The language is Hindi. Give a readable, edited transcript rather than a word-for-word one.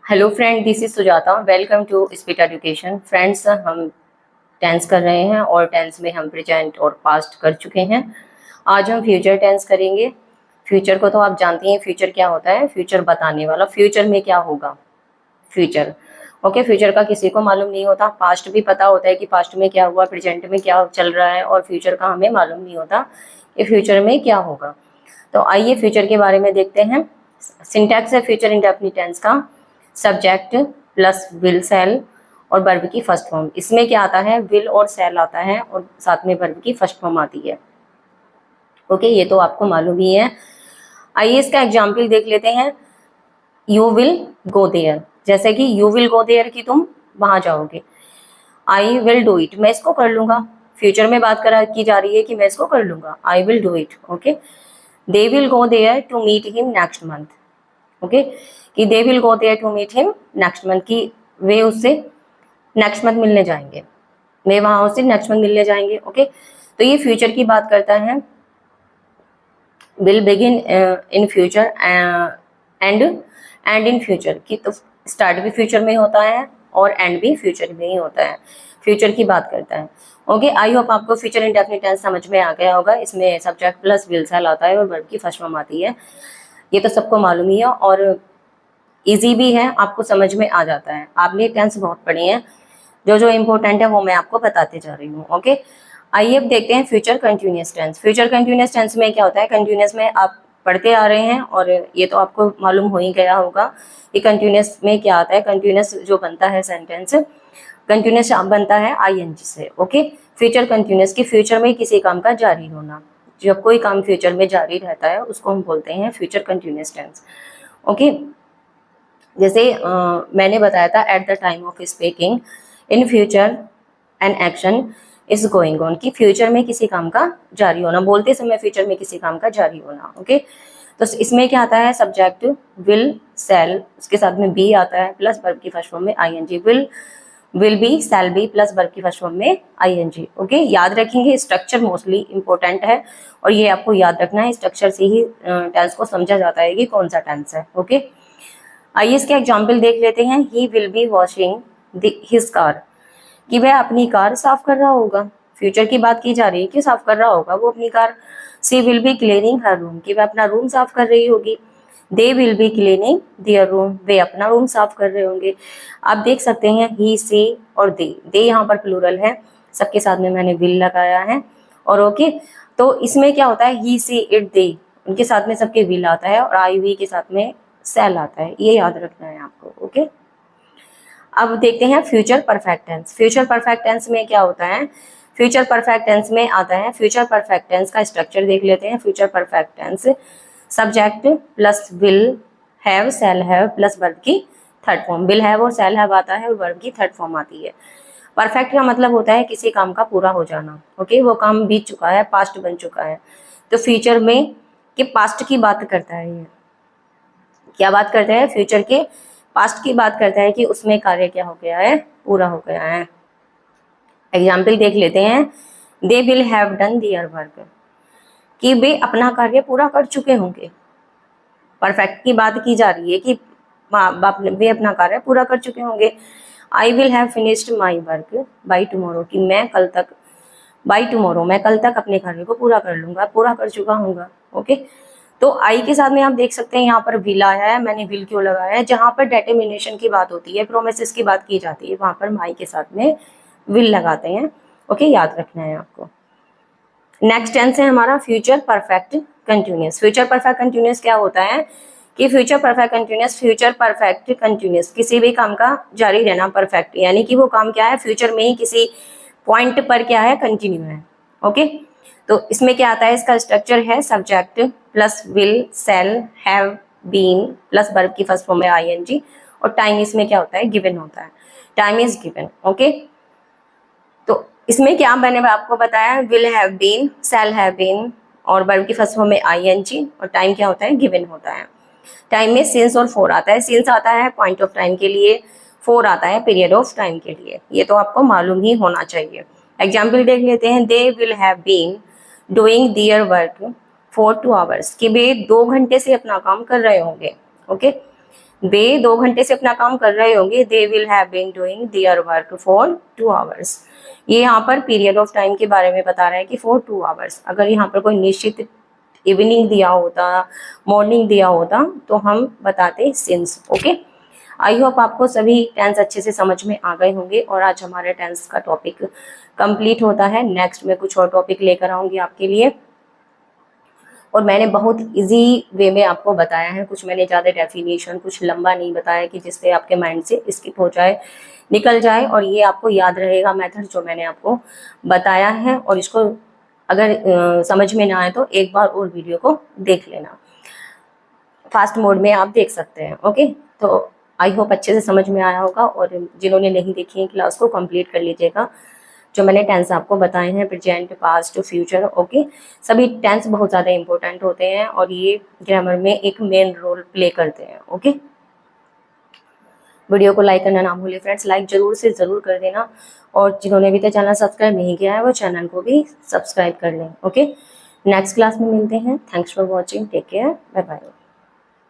Hello friend, this is Sujata. Welcome to speed education. Friends, हम टेंस कर रहे हैं और टेंस में हम प्रेजेंट और पास्ट कर चुके हैं। आज हम फ्यूचर टेंस करेंगे। फ्यूचर को तो आप जानती हैं, फ्यूचर क्या होता है? फ्यूचर बताने वाला। फ्यूचर में क्या होगा? Future okay. फ्यूचर का किसी को मालूम नहीं होता। पास्ट भी पता होता है कि पास्ट में क्या हुआ, प्रेजेंट में क्या चल रहा है, और फ्यूचर का हमें मालूम नहीं होता कि फ्यूचर में क्या होगा। तो आइए फ्यूचर के बारे में देखते हैं। सिंटैक्स है फ्यूचर इंडेफिनिट टेंस का। सब्जेक्ट प्लस विल सेल और वर्ब की फर्स्ट फॉर्म। इसमें क्या आता है? विल और सेल आता है और साथ में वर्ब की फर्स्ट फॉर्म आती है। ओके, ये तो आपको मालूम ही है। आइए इसका एग्जाम्पल देख लेते हैं। यू विल गो देयर, जैसे कि यू विल गो देयर की तुम वहां जाओगे। आई विल डू इट, मैं इसको कर लूंगा। फ्यूचर में बात की जा रही है कि मैं इसको कर लूंगा। I will do it. Okay. They will go there to meet him next month. Okay, कि they will go there to meet him next month, की वे उससे नेक्स्ट मंथ मिलने जाएंगे। वे वहां उससे नेक्स्ट मंथ मिलने जाएंगे। ओके, तो ये फ्यूचर की बात करता है। Will begin in future and in future की, तो स्टार्ट भी फ्यूचर में होता है और एंड भी फ्यूचर में ही होता है। फ्यूचर की बात करता है। ओके, आई होप आपको फ्यूचर इंडेफिनिट टेंस समझ में आ गया होगा। इसमें सब्जेक्ट प्लस विल सेल आता है और वर्ब की फर्स्ट फॉर्म आती है। ये तो सबको मालूम ही है और इजी भी है, आपको समझ में आ जाता है। आपने टेंस बहुत पढ़े हैं, जो जो इम्पोर्टेंट है वो मैं आपको बताते जा रही हूँ। ओके, आइए अब देखते हैं future continuous tense. Future continuous tense में क्या होता है? कंटिन्यूअस में आप पढ़ते आ रहे हैं और ये तो आपको मालूम हो ही गया होगा कि कंटिन्यूअस में क्या आता है। कंटिन्यूअस जो बनता है सेंटेंस, कंटिन्यूअस बनता है आईएनजी से। ओके, फ्यूचर कंटिन्यूअस की फ्यूचर में किसी काम का जारी होना। जब कोई काम फ्यूचर में जारी रहता है उसको हम बोलते हैं फ्यूचर कंटिन्यूअस टेंस। ओके, जैसे मैंने बताया था at the time of speaking in future an action is going on, कि फ्यूचर में किसी काम का जारी होना, बोलते समय फ्यूचर में किसी काम का जारी होना। ओके, तो इसमें क्या आता है? सब्जेक्ट विल सेल, उसके साथ में बी आता है प्लस वर्ब की फर्स्ट फॉर्म में ING. Will be shall be plus verb की फर्स्ट फॉर्म में आईएनजी। ओके, याद रखेंगे, स्ट्रक्चर मोस्टली इंपॉर्टेंट है और ये आपको याद रखना है। स्ट्रक्चर से ही टेंस को समझा जाता है कि कौन सा टेंस है। ओके, आइए इसके एग्जाम्पल देख लेते हैं। He will be washing his car, कि वह अपनी कार साफ कर रहा होगा। फ्यूचर की बात की जा रही है कि साफ कर रहा होगा वो अपनी car. She will be cleaning her room, कि वह अपना रूम साफ कर रही होगी। They will be cleaning their room, वे अपना रूम साफ कर रहे होंगे। आप देख सकते हैं ही, सी और दे यहाँ पर प्लूरल है, सबके साथ में मैंने विल लगाया है। और ओके, तो इसमें क्या होता है? ही, सी, इट, दे, उनके साथ में सबके विल आता है और आई, वी के साथ में सेल आता है। ये याद रखना है आपको। ओके, अब देखते हैं future perfect tense. Future perfect tense में क्या होता है? फ्यूचर परफेक्ट टेंस में आता है, फ्यूचर परफेक्ट टेंस का स्ट्रक्चर देख लेते हैं। Future perfect tense subject plus will have shall have plus verb की थर्ड फॉर्म। विल हैव और सेल हैव आता है और वर्ब की थर्ड फॉर्म आती है। परफेक्ट का मतलब होता है किसी काम का पूरा हो जाना। ओके, वो काम बीत चुका है, पास्ट बन चुका है। तो फ्यूचर में कि पास्ट की बात करता है। ये क्या बात करता है? फ्यूचर के पास्ट की बात करता है कि उसमें कार्य क्या हो गया है, पूरा हो गया है। एग्जाम्पल देख लेते हैं। They will have done their work, कि वे अपना कार्य पूरा कर चुके होंगे। परफेक्ट की बात की जा रही है कि वे अपना कार्य पूरा कर चुके होंगे। I will have finished my work by tomorrow, कि मैं कल तक, बाई टुमारो मैं कल तक अपने कार्य को पूरा कर लूंगा, पूरा कर चुका हूँगा। ओके, तो आई के साथ में आप देख सकते हैं यहाँ पर विल आया है। मैंने विल क्यों लगाया है? जहाँ पर डेटरमिनेशन की बात होती है, प्रोमिसेस की बात की जाती है, वहां पर माई के साथ में विल लगाते हैं। ओके, याद रखना है आपको। नेक्स्ट टेंस है हमारा future perfect continuous. Future perfect continuous क्या होता है? कि future perfect continuous, future perfect continuous किसी भी काम का जारी रहना परफेक्ट, यानी कि वो काम क्या है? फ्यूचर में ही किसी पॉइंट पर क्या है? कंटिन्यू है। ओके, तो इसमें क्या आता है? इसका स्ट्रक्चर है subject plus will shall have been plus verb की फर्स्ट फॉर्म में आईएनजी, और टाइम इसमें क्या होता है? गिवन होता है। Time is given. ओके, तो इसमें क्या मैंने आपको बताया? Will have been, shall have been और वर्ब की फर्स्ट फॉर्म में आईएनजी, और टाइम क्या होता है? गिवन होता है। टाइम में सिंस और फोर आता है। सिंस आता है पॉइंट ऑफ टाइम के लिए, फोर आता है पीरियड ऑफ टाइम के लिए। ये तो आपको मालूम ही होना चाहिए। एग्जाम्पल देख लेते हैं। They will have been doing their work for 2 hours, कि वे 2 घंटे से अपना काम कर रहे होंगे। ओके, वे 2 घंटे से अपना काम कर रहे होंगे, they will have been doing their work for 2 hours. ये यहाँ पर पीरियड ऑफ टाइम के बारे में बता रहा है कि फॉर 2 आवर्स। अगर यहाँ पर कोई निश्चित इवनिंग दिया होता, मॉर्निंग दिया होता, तो हम बताते सिंस। ओके, आई होप आपको सभी टेंस अच्छे से समझ में आ गए होंगे और आज हमारे टेंस का टॉपिक कंप्लीट होता है। नेक्स्ट में कुछ और टॉपिक लेकर आऊंगी आपके लिए, और मैंने बहुत इजी वे में आपको बताया है, कुछ मैंने ज़्यादा डेफिनेशन कुछ लंबा नहीं बताया कि जिससे आपके माइंड से स्किप हो जाए, निकल जाए, और ये आपको याद रहेगा मेथड जो मैंने आपको बताया है। और इसको अगर समझ में ना आए तो एक बार और वीडियो को देख लेना, फास्ट मोड में आप देख सकते हैं। ओके, तो आई होप अच्छे से समझ में आया होगा, और जिन्होंने नहीं देखी है क्लास को कंप्लीट कर लीजिएगा। जो मैंने टेंस आपको बताए हैं, प्रेजेंट, पास्ट, फ्यूचर, ओके, सभी टेंस बहुत ज़्यादा इंपॉर्टेंट होते हैं और ये ग्रामर में एक मेन रोल प्ले करते हैं। ओके, वीडियो को लाइक करना ना भूलिए फ्रेंड्स, लाइक जरूर से ज़रूर कर देना, और जिन्होंने अभी तक चैनल सब्सक्राइब नहीं किया है वो चैनल को भी सब्सक्राइब कर लें। ओके, नेक्स्ट क्लास में मिलते हैं। Thanks for watching, take care, bye bye.